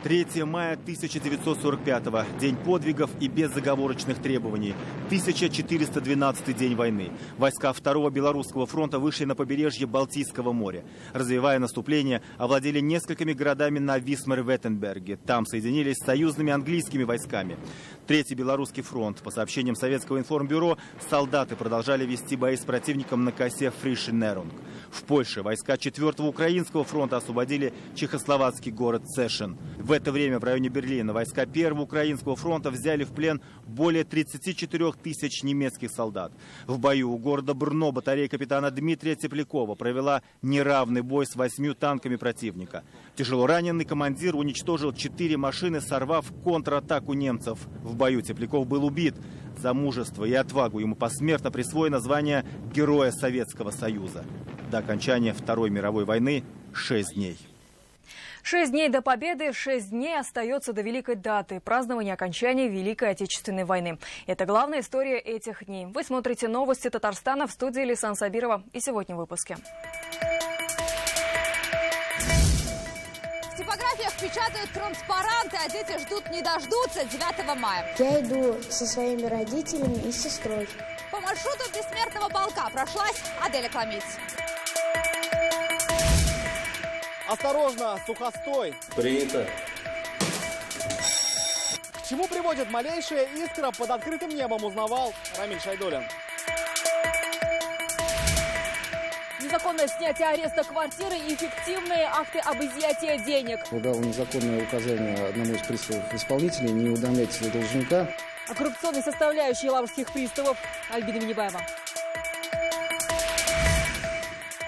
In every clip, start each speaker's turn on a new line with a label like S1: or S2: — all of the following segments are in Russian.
S1: 3 мая 1945-го. День подвигов и безоговорочных требований. 1412-й день войны. Войска Второго Белорусского фронта вышли на побережье Балтийского моря. Развивая наступление, овладели несколькими городами на Висмар-Веттенберге. Там соединились с союзными английскими войсками. Третий Белорусский фронт. По сообщениям Советского информбюро, солдаты продолжали вести бои с противником на косе Фриши-Нерунг. В Польше войска 4-го Украинского фронта освободили чехословацкий город Цешин. В это время в районе Берлина войска 1-го Украинского фронта взяли в плен более 34 тысяч немецких солдат. В бою у города Брно батарея капитана Дмитрия Теплякова провела неравный бой с 8 танками противника. Тяжело раненый командир уничтожил 4 машины, сорвав контратаку немцев. В бою Тепляков был убит. За мужество и отвагу ему посмертно присвоено звание Героя Советского Союза. До окончания Второй мировой войны 6 дней.
S2: 6 дней до победы, 6 дней остается до великой даты – празднования окончания Великой Отечественной войны. Это главная история этих дней. Вы смотрите новости Татарстана, в студии Лейсан Сабирова. И сегодня в выпуске.
S3: В типографиях печатают транспаранты, а дети ждут не дождутся 9 мая.
S4: Я иду со своими родителями и сестрой.
S3: По маршруту бессмертного полка прошлась Аделя Кламиц.
S5: Осторожно, сухостой.
S6: Принято.
S5: К чему приводит малейшая искра под открытым небом, узнавал Рамиль Шайдуллин.
S7: Незаконное снятие ареста квартиры и фиктивные акты об изъятии денег.
S8: Дал незаконное указание одному из приставов исполнителей не уведомлять должника.
S7: О коррупционной составляющей лаврских приставов Альбина Минибаева.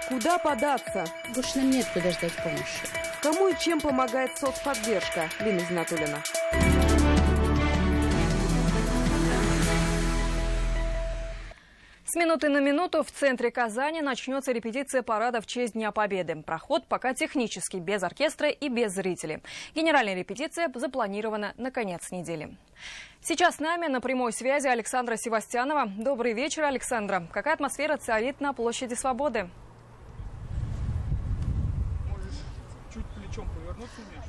S9: Куда податься?
S10: Больше нам нет куда ждать помощи.
S9: Кому и чем помогает соцподдержка? Лина Зинатуллина.
S2: С минуты на минуту в центре Казани начнется репетиция парада в честь Дня Победы. Проход пока технический, без оркестра и без зрителей. Генеральная репетиция запланирована на конец недели. Сейчас с нами на прямой связи Александра Севастьянова. Добрый вечер, Александра. Какая атмосфера царит на площади Свободы?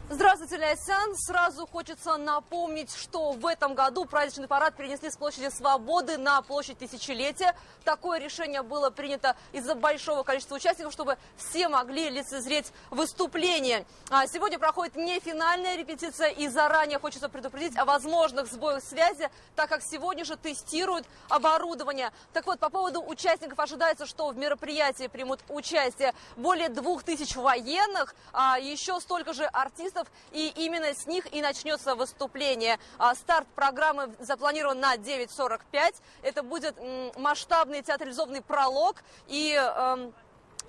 S3: Здравствуйте, Ляйсан. Сразу хочется напомнить, что в этом году праздничный парад перенесли с площади Свободы на площадь Тысячелетия. Такое решение было принято из-за большого количества участников, чтобы все могли лицезреть выступление. Сегодня проходит не финальная репетиция, и заранее хочется предупредить о возможных сбоях связи, так как сегодня же тестируют оборудование. Так вот, по поводу участников ожидается, что в мероприятии примут участие более 2000 военных, еще столько же артистов, и именно с них и начнется выступление. Старт программы запланирован на 9:45. Это будет масштабный театрализованный пролог, и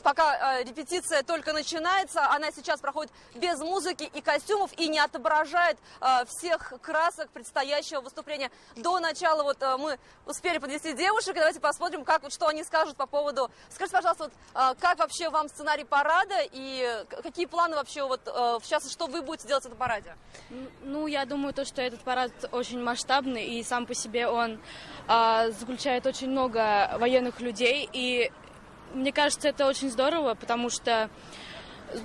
S3: пока репетиция только начинается, она сейчас проходит без музыки и костюмов и не отображает всех красок предстоящего выступления. До начала мы успели подвести девушек, и давайте посмотрим, что они скажут по поводу. Скажите, пожалуйста, как вообще вам сценарий парада и какие планы вообще, в частности, что вы будете делать в этом параде?
S11: Ну, я думаю, что этот парад очень масштабный, и сам по себе он заключает очень много военных людей, и мне кажется, это очень здорово, потому что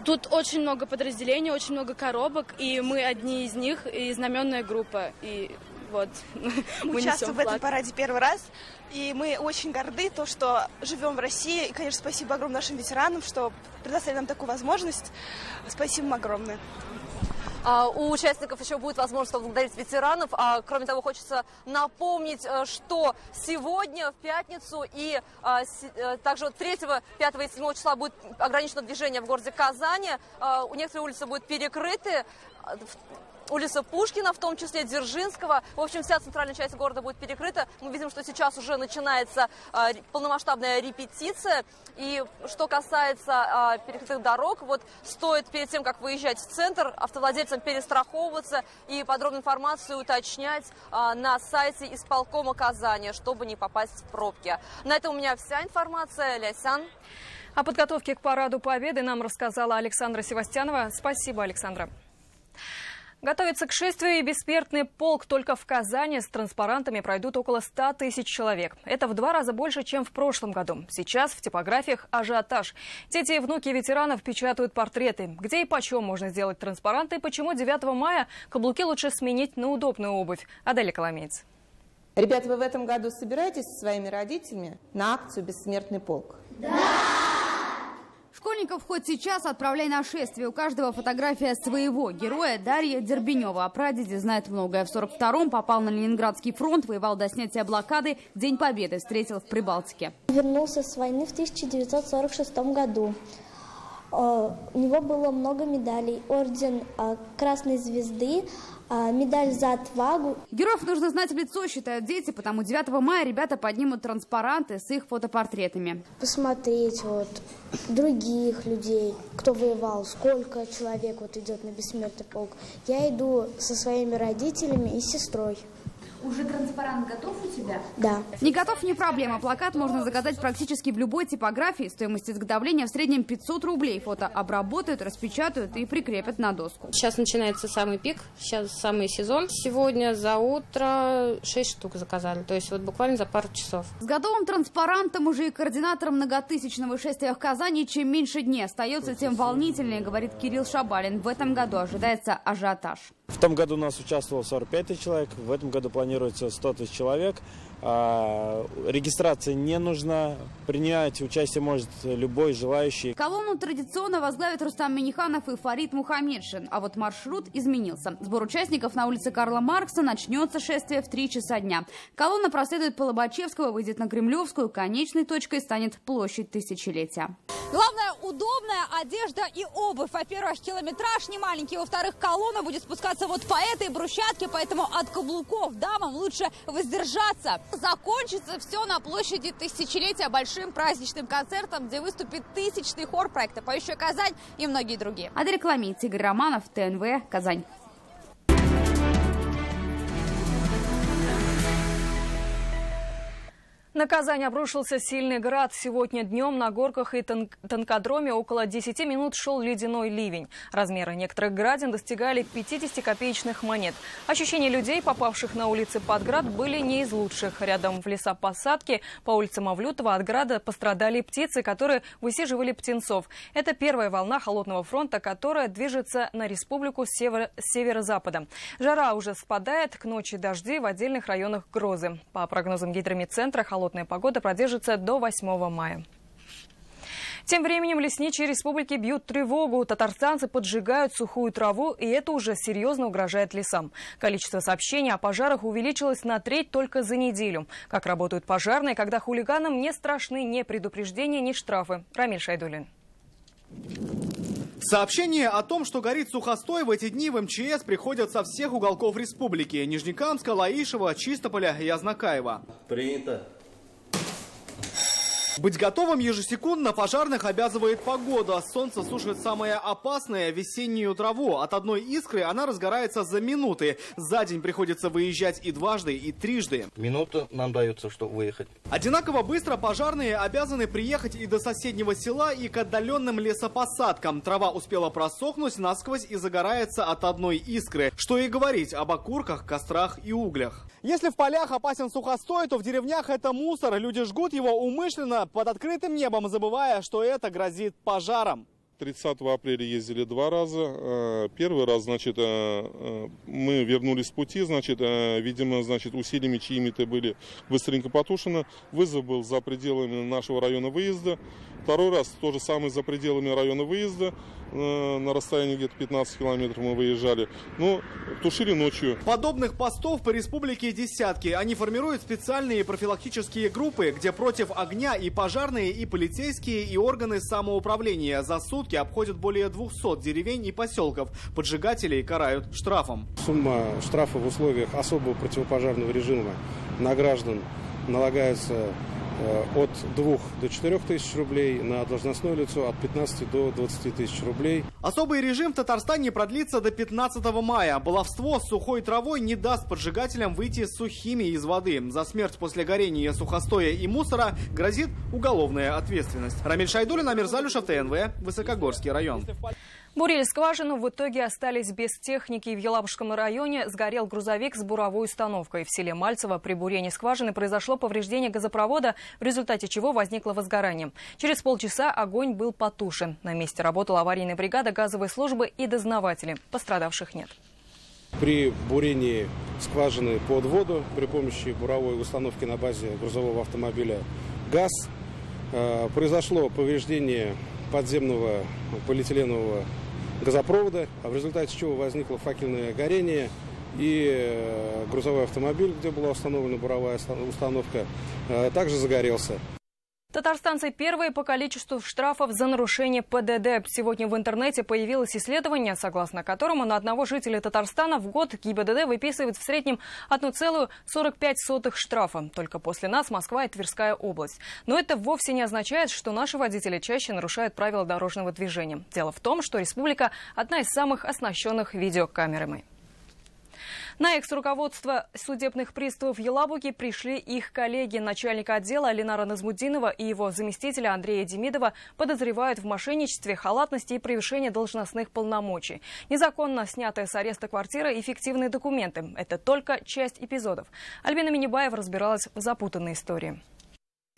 S11: тут очень много подразделений, очень много коробок, и мы одни из них, и знаменная группа. И вот мы
S12: участвуем в этом параде первый раз, и мы очень горды, что живем в России. И, конечно, спасибо огромное нашим ветеранам, что предоставили нам такую возможность. Спасибо им огромное.
S3: У участников еще будет возможность поблагодарить ветеранов. Кроме того, хочется напомнить, что сегодня, в пятницу, и также 3, 5 и 7 числа будет ограничено движение в городе Казани. Некоторые улицы будут перекрыты. Улица Пушкина, в том числе Дзержинского. В общем, вся центральная часть города будет перекрыта. Мы видим, что сейчас уже начинается полномасштабная репетиция. И что касается перекрытых дорог, стоит перед тем, как выезжать в центр, автовладельцам перестраховываться и подробную информацию уточнять на сайте исполкома Казани, чтобы не попасть в пробки. На этом у меня вся информация. Ляйсан.
S2: О подготовке к параду Победы нам рассказала Александра Севастьянова. Спасибо, Александра. Готовится к шествию и бессмертный полк. Только в Казани с транспарантами пройдут около 100 тысяч человек. Это в 2 раза больше, чем в прошлом году. Сейчас в типографиях ажиотаж. Дети и внуки ветеранов печатают портреты. Где и почем можно сделать транспаранты? Почему 9 мая каблуки лучше сменить на удобную обувь? Аделя Коломеец.
S9: Ребята, вы в этом году собираетесь со своими родителями на акцию «Бессмертный полк»?
S6: Да! Школьников хоть сейчас отправляй на шествие. У каждого фотография своего героя. Дарья Дербенева о прадеде знает многое. В 42-м попал на Ленинградский фронт, воевал до снятия блокады. День Победы встретил в Прибалтике.
S4: Вернулся с войны в 1946 году. У него было много медалей. Орден Красной Звезды, медаль за отвагу.
S6: Героев нужно знать в лицо, считают дети, потому 9 мая ребята поднимут транспаранты с их фотопортретами.
S4: Посмотреть других людей, кто воевал, сколько человек идет на бессмертный полк. Я иду со своими родителями и сестрой.
S6: Уже транспарант готов у тебя?
S4: Да.
S6: Не готов — не проблема. Плакат можно заказать практически в любой типографии. Стоимость изготовления в среднем 500 рублей. Фото обработают, распечатают и прикрепят на доску.
S13: Сейчас начинается самый пик, сейчас самый сезон. Сегодня за утро 6 штук заказали, то есть буквально за пару часов.
S6: С готовым транспарантом уже и координатор многотысячного шествия в Казани. Чем меньше дней остается, тем волнительнее, говорит Кирилл Шабалин. В этом году ожидается ажиотаж.
S14: В том году у нас участвовало 45 тысяч человек, в этом году планируется 100 тысяч человек. Регистрация не нужна, принять участие может любой желающий.
S6: Колонну традиционно возглавят Рустам Миниханов и Фарид Мухаммедшин. А вот маршрут изменился. Сбор участников на улице Карла Маркса. Начнется шествие в 3 часа дня. Колонна проследует по Лобачевского, выйдет на Кремлевскую. Конечной точкой станет площадь Тысячелетия.
S15: Главное – удобная одежда и обувь. Во-первых, километраж не маленький. Во-вторых, колонна будет спускаться по этой брусчатке, поэтому от каблуков дамам лучше воздержаться. Закончится все на площади Тысячелетия большим праздничным концертом, где выступит 1000-й хор проекта «Поющая Казань» и многие другие.
S6: Аделя Коломеец, Игорь Романов, ТНВ, Казань.
S2: На Казань обрушился сильный град. Сегодня днем на горках и танкодроме около 10 минут шел ледяной ливень. Размеры некоторых градин достигали 50-копеечных монет. Ощущения людей, попавших на улицы под град, были не из лучших. Рядом в лесопосадке по улице Мавлютова от града пострадали птицы, которые высиживали птенцов. Это первая волна холодного фронта, которая движется на республику с северо-запада. Жара уже спадает, к ночи дожди, в отдельных районах грозы. По прогнозам гидрометцентра, холодная погода продержится до 8 мая. Тем временем лесничие республики бьют тревогу. Татарстанцы поджигают сухую траву, и это уже серьезно угрожает лесам. Количество сообщений о пожарах увеличилось на 1/3 только за неделю. Как работают пожарные, когда хулиганам не страшны ни предупреждения, ни штрафы? Рамиль Шайдуллин.
S5: Сообщения о том, что горит сухостой, в эти дни в МЧС приходят со всех уголков республики. Нижнекамска, Лаишева, Чистополя и Азнакаева.
S16: Принято.
S5: Быть готовым ежесекундно пожарных обязывает погода. Солнце сушит самое опасное – весеннюю траву. От одной искры она разгорается за минуты. За день приходится выезжать и дважды, и трижды.
S16: Минуту нам дается, чтобы выехать.
S5: Одинаково быстро пожарные обязаны приехать и до соседнего села, и к отдаленным лесопосадкам. Трава успела просохнуть насквозь и загорается от одной искры. Что и говорить об окурках, кострах и углях. Если в полях опасен сухостой, то в деревнях это мусор. Люди жгут его умышленно под открытым небом, забывая, что это грозит пожаром.
S17: 30 апреля ездили 2 раза. Первый раз, мы вернулись с пути, видимо, усилиями чьими-то были быстренько потушены. Вызов был за пределами нашего района выезда. Второй раз то же самое за пределами района выезда. На расстоянии где-то 15 километров мы выезжали. Но тушили ночью.
S5: Подобных постов по республике десятки. Они формируют специальные профилактические группы, где против огня и пожарные, и полицейские, и органы самоуправления. За сутки обходят более 200 деревень и поселков. Поджигателей карают штрафом.
S8: Сумма штрафа в условиях особого противопожарного режима на граждан налагается от 2 до 4 тысяч рублей, на должностное лицо от 15 до 20 тысяч рублей.
S5: Особый режим в Татарстане продлится до 15 мая. Баловство с сухой травой не даст поджигателям выйти сухими из воды. За смерть после горения сухостоя и мусора грозит уголовная ответственность. Рамиль Шайдуллин, Амир Залюшев, ТНВ, Высокогорский район.
S2: Бурили скважину, в итоге остались без техники. В Елабужском районе сгорел грузовик с буровой установкой. В селе Мальцево при бурении скважины произошло повреждение газопровода, в результате чего возникло возгорание. Через полчаса огонь был потушен. На месте работала аварийная бригада, газовой службы и дознаватели. Пострадавших нет.
S8: При бурении скважины под воду при помощи буровой установки на базе грузового автомобиля ГАЗ произошло повреждение подземного полиэтиленового газопровода, в результате чего возникло факельное горение, и грузовой автомобиль, где была установлена буровая установка, также загорелся.
S2: Татарстанцы первые по количеству штрафов за нарушение ПДД. Сегодня в интернете появилось исследование, согласно которому на одного жителя Татарстана в год ГИБДД выписывает в среднем 1,45 штрафа. Только после нас Москва и Тверская область. Но это вовсе не означает, что наши водители чаще нарушают правила дорожного движения. Дело в том, что республика одна из самых оснащенных видеокамерами. На экс-руководство судебных приставов Елабуги пришли их коллеги. Начальника отдела Ленара Назмудинова и его заместителя Андрея Демидова подозревают в мошенничестве, халатности и превышении должностных полномочий. Незаконно снятая с ареста квартира и фиктивные документы. Это только часть эпизодов. Альбина Минибаева разбиралась в запутанной истории.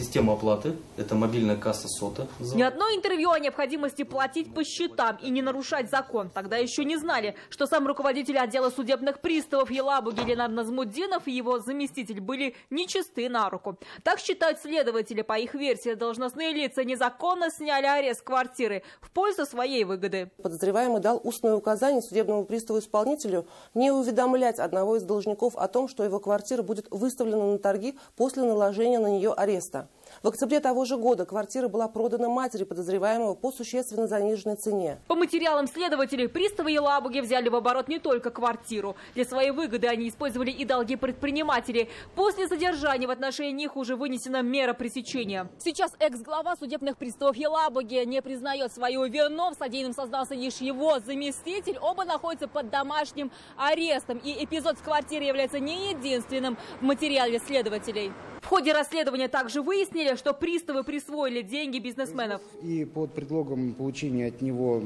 S18: Система оплаты – это мобильная касса СОТа.
S19: Ни одно интервью о необходимости платить по счетам и не нарушать закон. Тогда еще не знали, что сам руководитель отдела судебных приставов Елабуги Ленар Назмудинов и его заместитель были нечисты на руку. Так считают следователи. По их версии, должностные лица незаконно сняли арест квартиры в пользу своей выгоды.
S20: Подозреваемый дал устное указание судебному приставу-исполнителю не уведомлять одного из должников о том, что его квартира будет выставлена на торги после наложения на нее ареста. В октябре того же года квартира была продана матери подозреваемого по существенно заниженной цене.
S19: По материалам следователей, приставы Елабуги взяли в оборот не только квартиру. Для своей выгоды они использовали и долги предпринимателей. После задержания в отношении них уже вынесена мера пресечения.
S7: Сейчас экс-глава судебных приставов Елабуги не признает свою вину. В содеянном сознался лишь его заместитель. Оба находятся под домашним арестом. И эпизод с квартирой является не единственным в материале следователей.
S19: В ходе расследования также выяснили, что приставы присвоили деньги бизнесменов.
S21: И под предлогом получения от него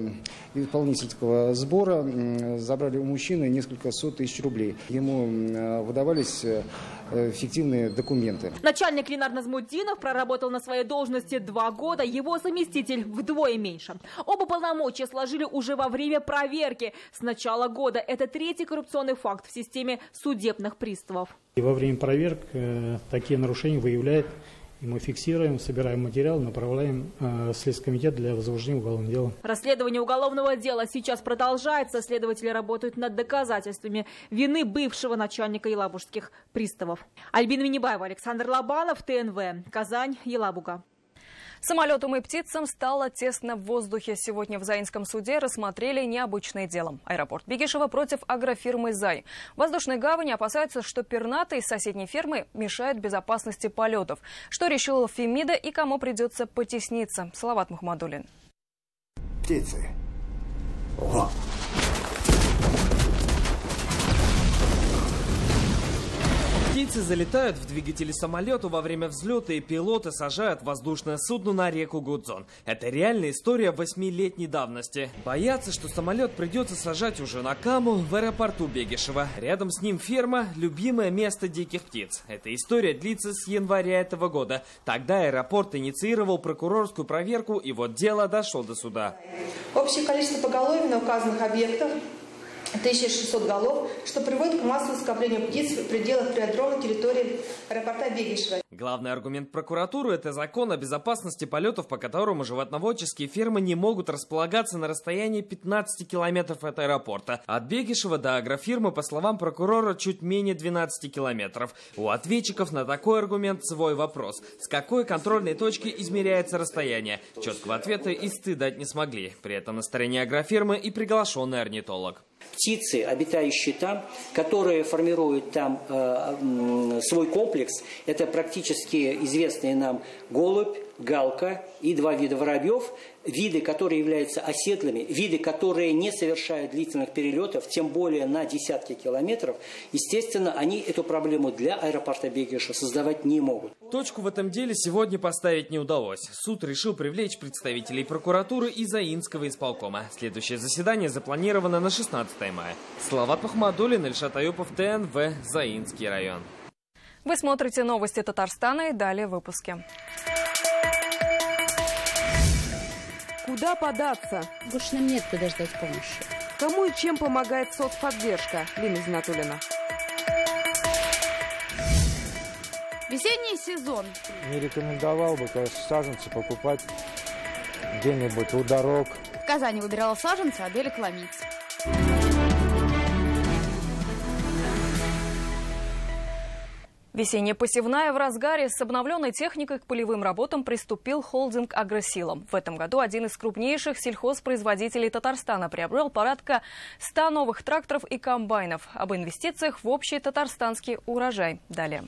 S21: исполнительского сбора забрали у мужчины несколько сот тысяч рублей. Ему выдавались фиктивные документы.
S19: Начальник Ленар Назмудинов проработал на своей должности 2 года, его заместитель вдвое меньше. Оба полномочия сложили уже во время проверки с начала года. Это 3-й коррупционный факт в системе судебных приставов.
S22: И во время проверок такие нарушения выявляют, и мы фиксируем, собираем материал, направляем в Следственный комитет для возбуждения уголовного дела.
S19: Расследование уголовного дела сейчас продолжается. Следователи работают над доказательствами вины бывшего начальника елабужских приставов. Альбина Минибаева, Александр Лобанов, ТНВ, Казань, Елабуга.
S2: Самолетам и птицам стало тесно в воздухе. Сегодня в Заинском суде рассмотрели необычное дело. Аэропорт Бегишева против агрофирмы «Зай». В воздушной гавани опасаются, что пернатые из соседней фермы мешают безопасности полетов. Что решила Фемида и кому придется потесниться? Салават Мухаммадуллин.
S23: Птицы.
S24: О! Птицы залетают в двигатели самолета во время взлета, и пилоты сажают воздушное судно на реку Гудзон. Это реальная история 8-летней давности. Боятся, что самолет придется сажать уже на Каму в аэропорту Бегишева. Рядом с ним ферма – любимое место диких птиц. Эта история длится с января этого года. Тогда аэропорт инициировал прокурорскую проверку, и вот дело дошло до суда.
S9: Общее количество поголовья на указанных объектах 1600 голов, что приводит к массовому скоплению птиц в пределах аэродромной территории аэропорта Бегишева.
S24: Главный аргумент прокуратуры – это закон о безопасности полетов, по которому животноводческие фермы не могут располагаться на расстоянии 15 километров от аэропорта. От Бегишева до агрофирмы, по словам прокурора, чуть менее 12 километров. У ответчиков на такой аргумент свой вопрос. С какой контрольной точки измеряется расстояние? Четкого ответа и стыд дать не смогли. При этом на стороне агрофирмы и приглашенный орнитолог.
S25: Птицы, обитающие там, которые формируют там свой комплекс, это практически известные нам голубь, галка и 2 вида воробьев. Виды, которые являются оседлыми, виды, которые не совершают длительных перелетов, тем более на десятки километров, естественно, они эту проблему для аэропорта Бегеша создавать не могут.
S24: Точку в этом деле сегодня поставить не удалось. Суд решил привлечь представителей прокуратуры и Заинского исполкома. Следующее заседание запланировано на 16 мая. Салават Махмадуллин, Ильшат Аюпов, ТНВ, Заинский район.
S2: Вы смотрите новости Татарстана и далее в выпуске.
S1: Куда податься?
S3: Больше нам нет куда ждать помощи.
S1: Кому и чем помогает соцподдержка? Лина Зинатуллина.
S6: Весенний сезон.
S10: Не рекомендовал бы, конечно, саженцы покупать где-нибудь у дорог.
S6: В Казани выбирала саженцы Аделя Коломиц.
S2: Весенняя посевная в разгаре. С обновленной техникой к полевым работам приступил холдинг «Агросила». В этом году один из крупнейших сельхозпроизводителей Татарстана приобрел порядка 100 новых тракторов и комбайнов. Об инвестициях в общий татарстанский урожай. Далее.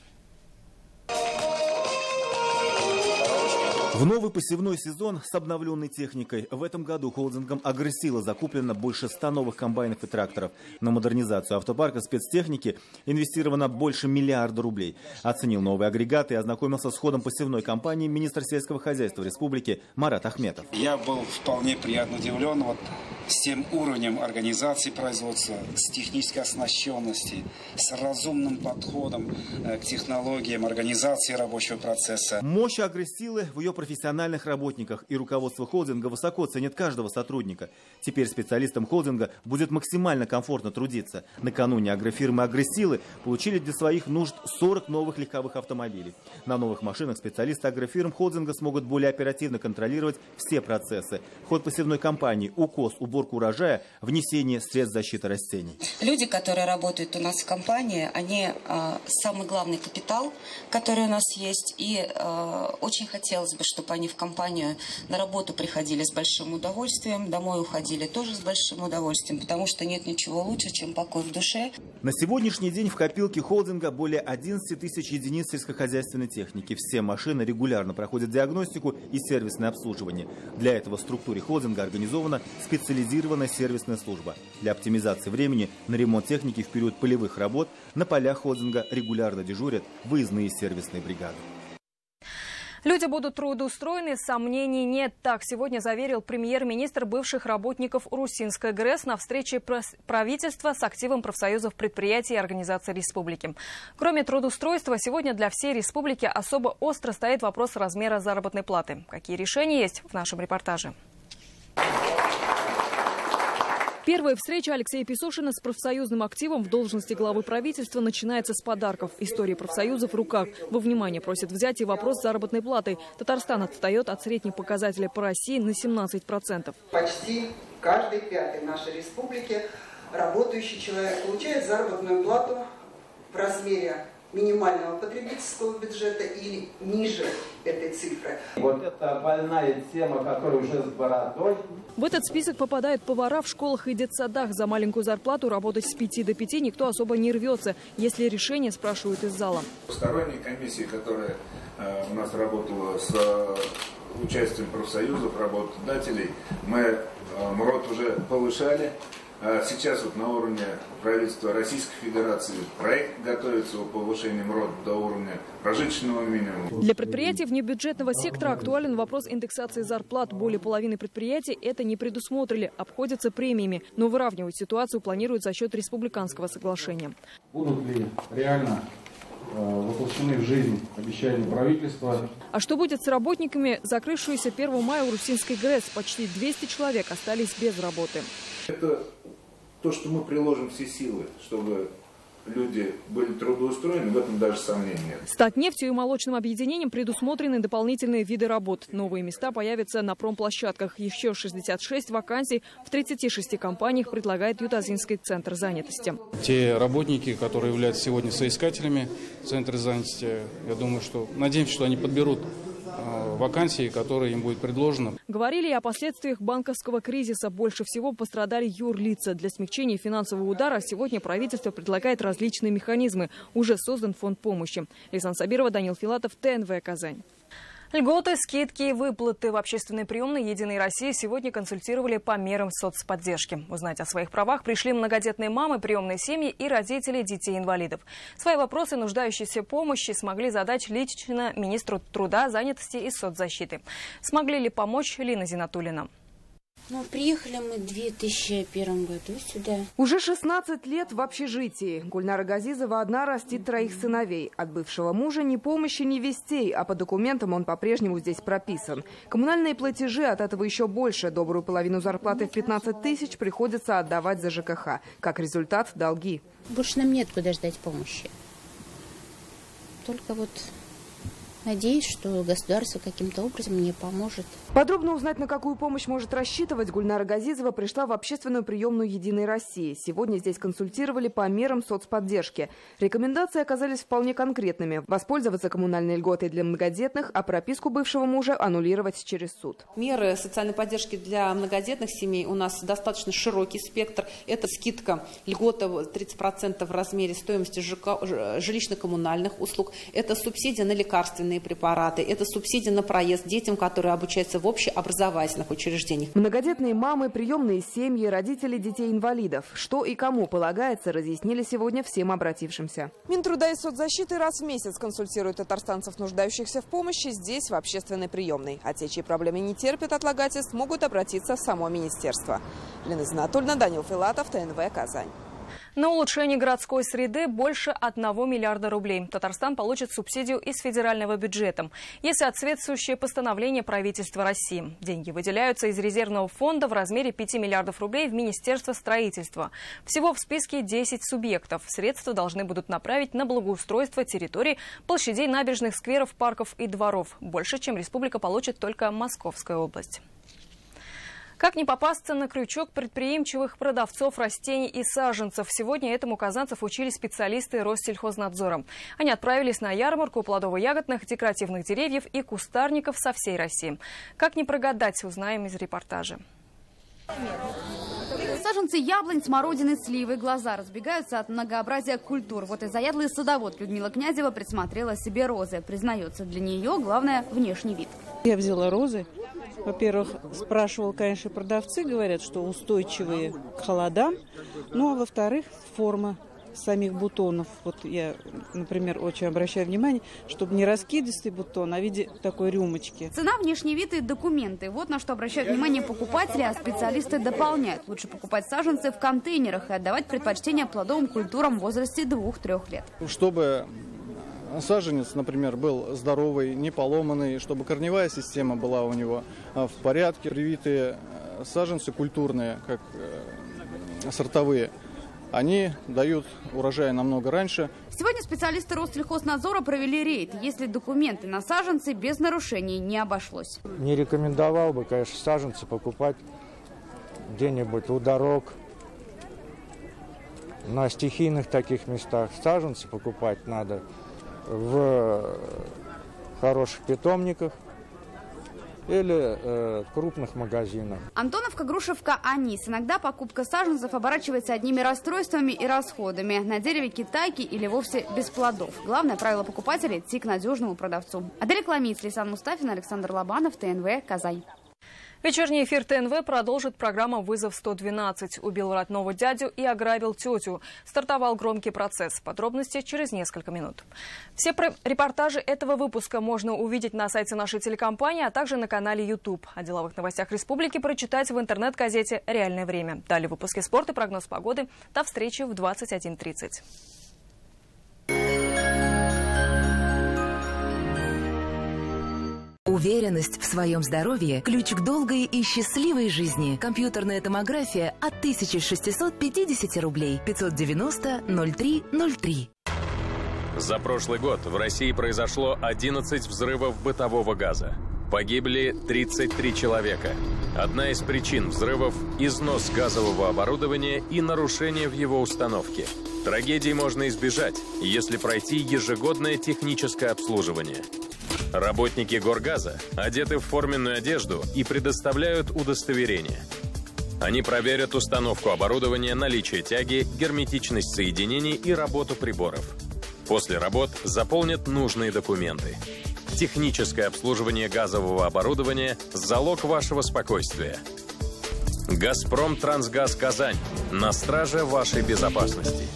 S11: В новый посевной сезон с обновленной техникой. В этом году холдингом «Агросила» закуплено больше 100 новых комбайнов и тракторов. На модернизацию автопарка спецтехники инвестировано больше миллиарда рублей. Оценил новые агрегаты и ознакомился с ходом посевной кампании министр сельского хозяйства республики Марат Ахметов.
S12: Я был вполне приятно удивлен с тем уровнем организации производства, с технической оснащенности, с разумным подходом к технологиям организации рабочего процесса.
S11: Мощь «Агросилы» в ее профессиональных работниках, и руководство холдинга высоко ценит каждого сотрудника. Теперь специалистам холдинга будет максимально комфортно трудиться. Накануне агрофирмы «Агросилы» получили для своих нужд 40 новых легковых автомобилей. На новых машинах специалисты агрофирм холдинга смогут более оперативно контролировать все процессы. Ход посевной кампании, укос, уборку урожая, внесение средств защиты растений.
S26: Люди, которые работают у нас в компании, они самый главный капитал, который у нас есть. И очень хотелось бы, чтобы они в компанию на работу приходили с большим удовольствием, домой уходили тоже с большим удовольствием, потому что нет ничего лучше, чем покой в душе.
S11: На сегодняшний день в копилке холдинга более 11 тысяч единиц сельскохозяйственной техники. Все машины регулярно проходят диагностику и сервисное обслуживание. Для этого в структуре холдинга организована специализированная сервисная служба. Для оптимизации времени на ремонт техники в период полевых работ на полях холдинга регулярно дежурят выездные сервисные бригады.
S2: Люди будут трудоустроены, сомнений нет. Так сегодня заверил премьер-министр бывших работников Урусинской ГРЭС на встрече правительства с активом профсоюзов предприятий и организаций республики. Кроме трудоустройства, сегодня для всей республики особо остро стоит вопрос размера заработной платы. Какие решения есть в нашем репортаже? Первая встреча Алексея Песошина с профсоюзным активом в должности главы правительства начинается с подарков. История профсоюзов в руках. Во внимание просит взять и вопрос заработной платы. Татарстан отстает от среднего показателя по России на 17%.
S27: Почти каждый пятый в нашей республике работающий человек получает заработную плату в размере минимального потребительского бюджета или ниже этой цифры.
S28: Вот это больная тема, которая уже с бородой.
S2: В этот список попадают повара в школах и детсадах. За маленькую зарплату работать с 5 до 5 никто особо не рвется. Если решение, спрашивают из зала.
S29: Сторонние комиссии, которая у нас работала с участием профсоюзов, работодателей, мы МРОТ уже повышали. Сейчас на уровне правительства Российской Федерации проект готовится о повышении МРОТ до уровня прожиточного минимума.
S2: Для предприятий внебюджетного сектора актуален вопрос индексации зарплат. Более половины предприятий это не предусмотрели, обходятся премиями. Но выравнивать ситуацию планируют за счет республиканского соглашения.
S30: Будут ли реально воплощены в жизнь обещания правительства?
S2: А что будет с работниками, закрывшиеся 1 мая Урусинской ГРЭС? Почти 200 человек остались без работы.
S29: Это то, что мы приложим все силы, чтобы люди были трудоустроены, в этом даже сомнений нет.
S2: Статнефтью и молочным объединением предусмотрены дополнительные виды работ. Новые места появятся на промплощадках. Еще 66 вакансий в 36 компаниях предлагает Ютазинский центр занятости.
S30: Те работники, которые являются сегодня соискателями центра занятости, я думаю, надеемся, что они подберут вакансии, которые им будет предложено.
S2: Говорили и о последствиях банковского кризиса. Больше всего пострадали юрлица. Для смягчения финансового удара сегодня правительство предлагает различные механизмы. Уже создан фонд помощи. Лейсан Сабирова, Данил Филатов, ТНВ Казань. Льготы, скидки и выплаты в общественной приемной «Единой России» сегодня консультировали по мерам соцподдержки. Узнать о своих правах пришли многодетные мамы, приемные семьи и родители детей-инвалидов. Свои вопросы, нуждающиеся в помощи, смогли задать лично министру труда, занятости и соцзащиты. Смогли ли помочь Лина Зинатуллина?
S3: Приехали мы в 2001 году сюда.
S1: Уже 16 лет в общежитии. Гульнара Газизова одна растит 3 сыновей. От бывшего мужа ни помощи, ни вестей, а по документам он по-прежнему здесь прописан. Коммунальные платежи от этого еще больше. Добрую половину зарплаты в 15 тысяч приходится отдавать за ЖКХ. Как результат – долги.
S3: Больше нам нет куда ждать помощи. Только надеюсь, что государство каким-то образом мне поможет.
S1: Подробно узнать, на какую помощь может рассчитывать, Гульнара Газизова пришла в общественную приемную «Единой России». Сегодня здесь консультировали по мерам соцподдержки. Рекомендации оказались вполне конкретными. Воспользоваться коммунальной льготой для многодетных, а прописку бывшего мужа аннулировать через суд.
S4: Меры социальной поддержки для многодетных семей у нас достаточно широкий спектр. Это скидка, льгота 30% в размере стоимости жилищно-коммунальных услуг. Это субсидия на лекарственные препараты, это субсидия на проезд детям, которые обучаются в общеобразовательных учреждениях.
S1: Многодетные мамы, приемные семьи, родители детей-инвалидов. Что и кому полагается, разъяснили сегодня всем обратившимся.
S5: Минтруда и соцзащиты раз в месяц консультируют татарстанцев, нуждающихся в помощи, здесь, в общественной приемной. А те, чьи проблемы не терпят отлагательств, могут обратиться в само министерство. Лина Зинатуллина, Данил Филатов, ТНВ, Казань.
S2: На улучшение городской среды больше 1 миллиарда рублей. Татарстан получит субсидию из федерального бюджета, если соответствующее постановление правительства России. Деньги выделяются из резервного фонда в размере 5 миллиардов рублей в Министерство строительства. Всего в списке 10 субъектов. Средства должны будут направить на благоустройство территорий, площадей, набережных, скверов, парков и дворов. Больше, чем республика получит только Московская область. Как не попасться на крючок предприимчивых продавцов растений и саженцев? Сегодня этому казанцев учили специалисты Россельхознадзора. Они отправились на ярмарку плодово-ягодных, декоративных деревьев и кустарников со всей России. Как не прогадать, узнаем из репортажа.
S6: Саженцы яблонь, смородины, сливы. Глаза разбегаются от многообразия культур. Вот и заядлый садовод Людмила Князева присмотрела себе розы. Признается, для нее главное – внешний вид.
S8: Я взяла розы. Во-первых, спрашивал, конечно, продавцы, говорят, что устойчивые к холодам. Ну, а во-вторых, форма самих бутонов. Вот я, например, очень обращаю внимание, чтобы не раскидистый бутон, а в виде такой рюмочки.
S6: Цена, внешний вид и документы. Вот на что обращают внимание покупатели, а специалисты дополняют. Лучше покупать саженцы в контейнерах и отдавать предпочтение плодовым культурам в возрасте 2-3 лет.
S13: Чтобы саженец, например, был здоровый, не поломанный, чтобы корневая система была у него в порядке. Привитые саженцы культурные, как сортовые, они дают урожай намного раньше.
S6: Сегодня специалисты Россельхознадзора провели рейд. Если документы на саженцы, без нарушений не обошлось.
S10: Не рекомендовал бы, конечно, саженцы покупать где-нибудь у дорог, на стихийных таких местах. Саженцы покупать надо в хороших питомниках или крупных магазинах.
S6: Антоновка, Грушевка, Анис. Иногда покупка саженцев оборачивается одними расстройствами и расходами. На дереве китайки или вовсе без плодов. Главное правило покупателей – идти к надежному продавцу. Адель Кламиц, Лейсан Мустафин, Александр Лобанов, ТНВ, Казань.
S2: Вечерний эфир ТНВ продолжит программа «Вызов 112». Убил родного дядю и ограбил тетю. Стартовал громкий процесс. Подробности через несколько минут. Все репортажи этого выпуска можно увидеть на сайте нашей телекомпании, а также на канале YouTube. О деловых новостях республики прочитать в интернет-газете «Реальное время». Далее выпуски спорта и прогноз погоды. До встречи в 21:30.
S14: Уверенность в своем здоровье – ключ к долгой и счастливой жизни. Компьютерная томография от 1650 рублей. 590-03-03.
S15: За прошлый год в России произошло 11 взрывов бытового газа. Погибли 33 человека. Одна из причин взрывов – износ газового оборудования и нарушение в его установке. Трагедий можно избежать, если пройти ежегодное техническое обслуживание. Работники Горгаза одеты в форменную одежду и предоставляют удостоверение. Они проверят установку оборудования, наличие тяги, герметичность соединений и работу приборов. После работ заполнят нужные документы. Техническое обслуживание газового оборудования – залог вашего спокойствия. «Газпром Трансгаз Казань» на страже вашей безопасности.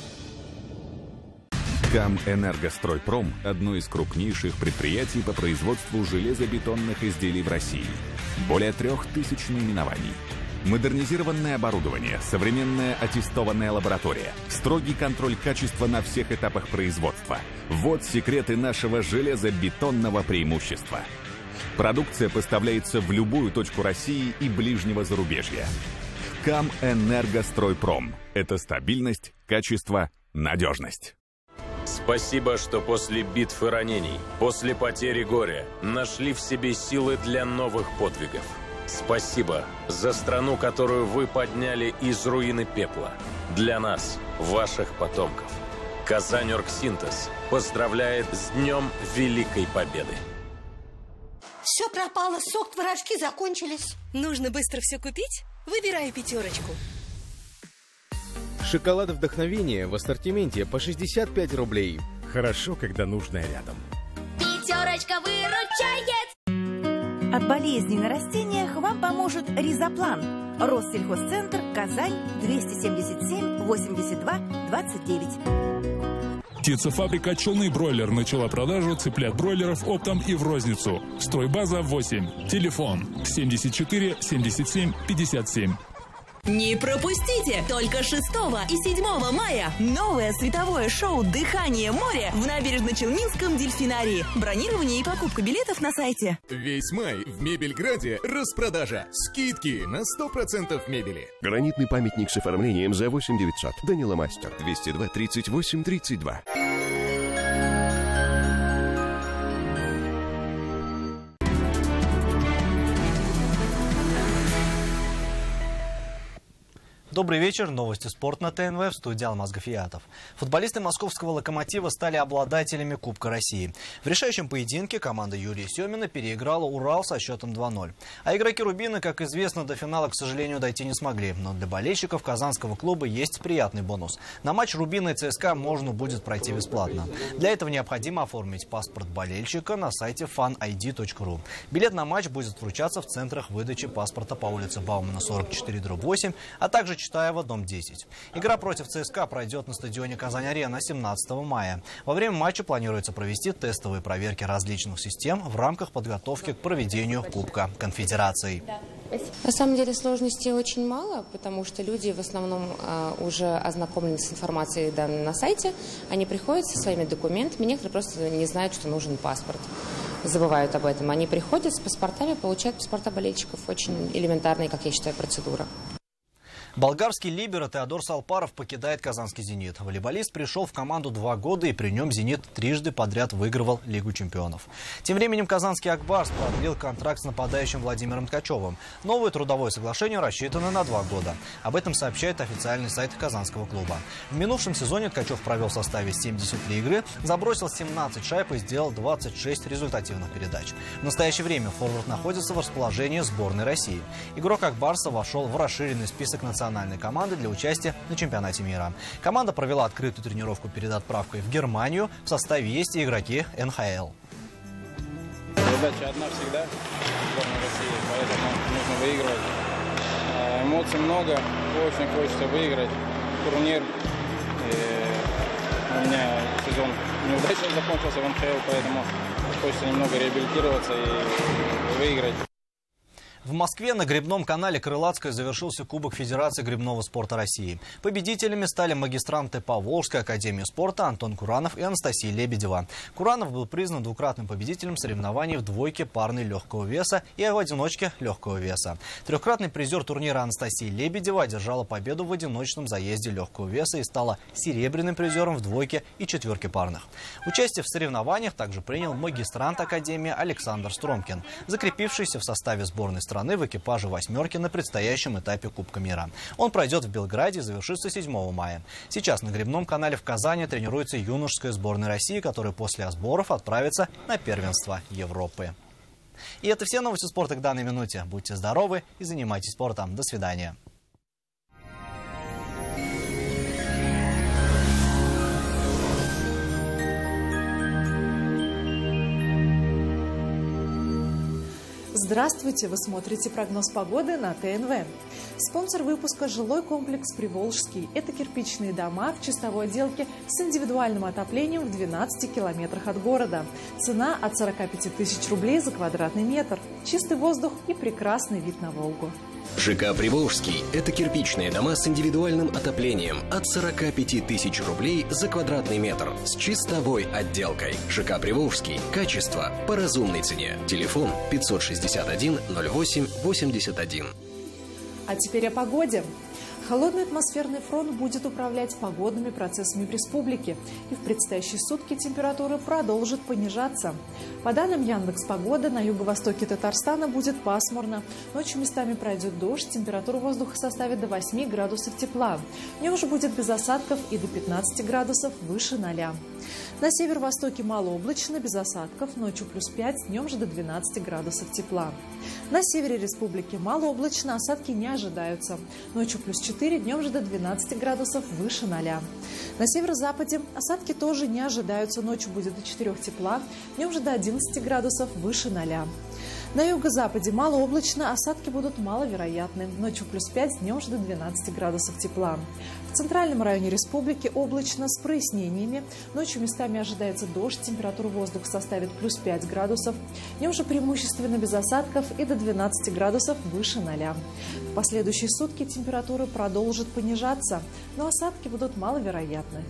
S7: КАМ «Энергостройпром» – одно из крупнейших предприятий по производству железобетонных изделий в России. Более 3000 наименований. Модернизированное оборудование, современная аттестованная лаборатория, строгий контроль качества на всех этапах производства. Вот секреты нашего железобетонного преимущества. Продукция поставляется в любую точку России и ближнего зарубежья. КАМ «Энергостройпром» – это стабильность, качество, надежность.
S15: Спасибо, что после битв и ранений, после потери горя, нашли в себе силы для новых подвигов. Спасибо за страну, которую вы подняли из руины пепла. Для нас, ваших потомков. Казань-Оргсинтез поздравляет с Днем Великой Победы.
S9: Все пропало, сок, творожки закончились.
S16: Нужно быстро все купить? Выбираю пятерочку.
S17: Шоколад вдохновения в ассортименте по 65 рублей. Хорошо, когда нужное рядом.
S16: Пятерочка выручает!
S18: От болезней на растениях вам поможет Ризоплан. Россельхозцентр, Казань, 277 82 29.
S19: Птицефабрика «Челный бройлер» начала продажу цыплят-бройлеров оптом и в розницу. Стройбаза 8. Телефон 74 77 57.
S18: Не пропустите! Только 6 и 7 мая новое световое шоу «Дыхание моря» в Набережно-Челнинском дельфинарии. Бронирование и покупка билетов на сайте.
S20: Весь май в Мебельграде распродажа. Скидки на 100% мебели.
S21: Гранитный памятник с оформлением за 8900. Данила Мастер. 202 38 32.
S22: Добрый вечер. Новости спорта на ТНВ, в студии Алмаз Гафиятов. Футболисты московского «Локомотива» стали обладателями Кубка России. В решающем поединке команда Юрия Семина переиграла «Урал» со счетом 2-0. А игроки «Рубина», как известно, до финала, к сожалению, дойти не смогли. Но для болельщиков казанского клуба есть приятный бонус. На матч «Рубина» и ЦСКА можно будет пройти бесплатно. Для этого необходимо оформить паспорт болельщика на сайте fanid.ru. Билет на матч будет вручаться в центрах выдачи паспорта по улице Баумана, 44/8, а также Читаева, дом 10. Игра против ЦСКА пройдет на стадионе «Казань-Арена» 17 мая. Во время матча планируется провести тестовые проверки различных систем в рамках подготовки к проведению Кубка Конфедерации.
S23: На самом деле сложностей очень мало, потому что люди в основном уже ознакомлены с информацией данной на сайте. Они приходят со своими документами, некоторые просто не знают, что нужен паспорт. Забывают об этом. Они приходят с паспортами, получают паспорта болельщиков. Очень элементарная, как я считаю, процедура.
S22: Болгарский либеро Теодор Салпаров покидает казанский «Зенит». Волейболист пришел в команду 2 года, и при нем «Зенит» трижды подряд выигрывал Лигу чемпионов. Тем временем казанский «Акбарс» продлил контракт с нападающим Владимиром Ткачевым. Новое трудовое соглашение рассчитано на 2 года. Об этом сообщает официальный сайт казанского клуба. В минувшем сезоне Ткачев провел в составе 73 игры, забросил 17 шайб и сделал 26 результативных передач. В настоящее время форвард находится в расположении сборной России. Игрок «Акбарса» вошел в расширенный список национальной команды для участия на чемпионате мира. Команда провела открытую тренировку перед отправкой в Германию. В составе есть и игроки НХЛ.
S31: Задача одна всегда в сборной России, поэтому нужно выигрывать. Эмоций много, очень хочется выиграть турнир. У меня сезон неудачно закончился в НХЛ, поэтому хочется немного реабилитироваться и выиграть.
S22: В Москве на гребном канале Крылатская завершился Кубок Федерации гребного спорта России. Победителями стали магистранты Поволжской академии спорта Антон Куранов и Анастасия Лебедева. Куранов был признан двукратным победителем соревнований в двойке парной легкого веса и в одиночке легкого веса. Трехкратный призер турнира Анастасия Лебедева одержала победу в одиночном заезде легкого веса и стала серебряным призером в двойке и четверке парных. Участие в соревнованиях также принял магистрант академии Александр Стромкин, закрепившийся в составе сборной страны в экипаже «восьмерки» на предстоящем этапе Кубка мира. Он пройдет в Белграде и завершится 7 мая. Сейчас на гребном канале в Казани тренируется юношеская сборная России, которая после сборов отправится на первенство Европы. И это все новости спорта к данной минуте. Будьте здоровы и занимайтесь спортом. До свидания.
S3: Здравствуйте! Вы смотрите прогноз погоды на ТНВ. Спонсор выпуска – жилой комплекс «Приволжский». Это кирпичные дома в чистовой отделке с индивидуальным отоплением в 12 километрах от города. Цена от 45 тысяч рублей за квадратный метр. Чистый воздух и прекрасный вид на Волгу.
S4: ЖК «Приволжский» – это кирпичные дома с индивидуальным отоплением от 45 тысяч рублей за квадратный метр с чистовой отделкой. ЖК «Приволжский» – качество по разумной цене. Телефон 561 08 81.
S3: А теперь о погоде. Холодный атмосферный фронт будет управлять погодными процессами в республике. И в предстоящие сутки температура продолжит понижаться. По данным Яндекс.Погода, на юго-востоке Татарстана будет пасмурно. Ночью местами пройдет дождь, температура воздуха составит до 8 градусов тепла. Днем же будет без осадков и до 15 градусов выше 0. На северо-востоке малооблачно, без осадков, ночью плюс 5, днем же до 12 градусов тепла. На севере республики малооблачно, осадки не ожидаются. Ночью плюс 4, днем же до 12 градусов выше 0. На северо-западе осадки тоже не ожидаются, ночью будет до 4 тепла, днем же до 11 градусов выше 0. На юго-западе малооблачно, осадки будут маловероятны. Ночью плюс 5, днем же до 12 градусов тепла. В центральном районе республики облачно с прояснениями. Ночью местами ожидается дождь, температура воздуха составит плюс 5 градусов. Днем же преимущественно без осадков и до 12 градусов выше 0. В последующие сутки температура продолжит понижаться, но осадки будут маловероятны.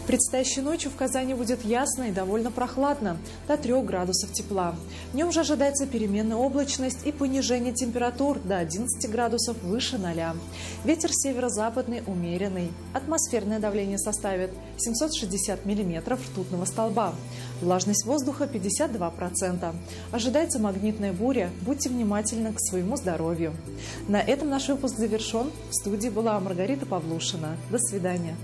S3: Предстоящей ночью в Казани будет ясно и довольно прохладно, до 3 градусов тепла. Днем же ожидается переменная облачность и понижение температур до 11 градусов выше 0. Ветер северо-западный умеренный. Атмосферное давление составит 760 миллиметров ртутного столба. Влажность воздуха 52%. Ожидается магнитная буря. Будьте внимательны к своему здоровью. На этом наш выпуск завершен. В студии была Маргарита Павлушина. До свидания.